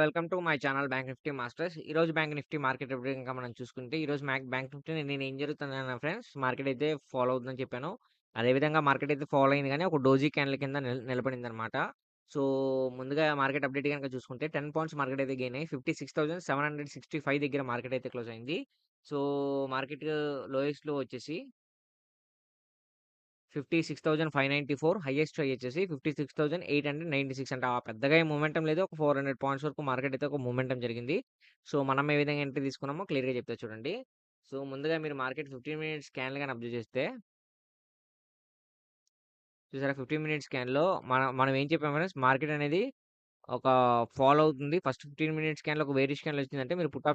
Welcome to my channel bank Nifty masters. ఈరోజు bank Nifty market update ఇంకా మనం చూసుకుంటే, ఈరోజు బ్యాంక్ నిఫ్టీ నేను ఏం జరుగుతుందన్న ఫ్రెండ్స్, మార్కెట్ అయితే ఫాలో అవుతుందని చెప్పాను. అదేవిధంగా మార్కెట్ అయితే ఫాలో అయింది కానీ, ఒక డోజీ క్యాండిల్ కింద నిలబడిందనమాట. సో, ముందుగా మార్కెట్ అప్డేట్ గనుక చూసుకుంటే 10 పాయింట్స్ మార్కెట్ అయితే గెయిన్ అయ్యి 56,765 దగ్గర మార్కెట్ అయితే క్లోజ్ అయింది. సో, మార్కెట్ లోయెస్ట్‌లో వచ్చేసి 56,594, హైయెస్ట్ హై వచ్చేసి 56,896 అంట. పెద్దగా ఏం మొమెంటం లేదు. ఒక 400 పాయింట్స్ వరకు మార్కెట్ అయితే ఒక మొమెంటం జరిగింది. సో, మనం ఏ విధంగా ఎంట్రీ తీసుకున్నామో క్లియర్‌గా చెప్తా చూడండి. సో, ముందుగా మీరు మార్కెట్ 15 మినిట్స్ క్యాండిల్ గాని అబ్జర్వ్ చేస్తే, చూసారా 15 మినిట్స్ స్కాన్‌లో మనం ఏం చెప్పాము ఫ్రెండ్స్, మార్కెట్ అనేది ఒక ఫాలో అవుతుంది. ఫస్ట్ 15 మినిట్స్ స్కాన్‌లో ఒక బేరిష్ క్యాండిల్ వచ్చిందంటే మీరు పుట్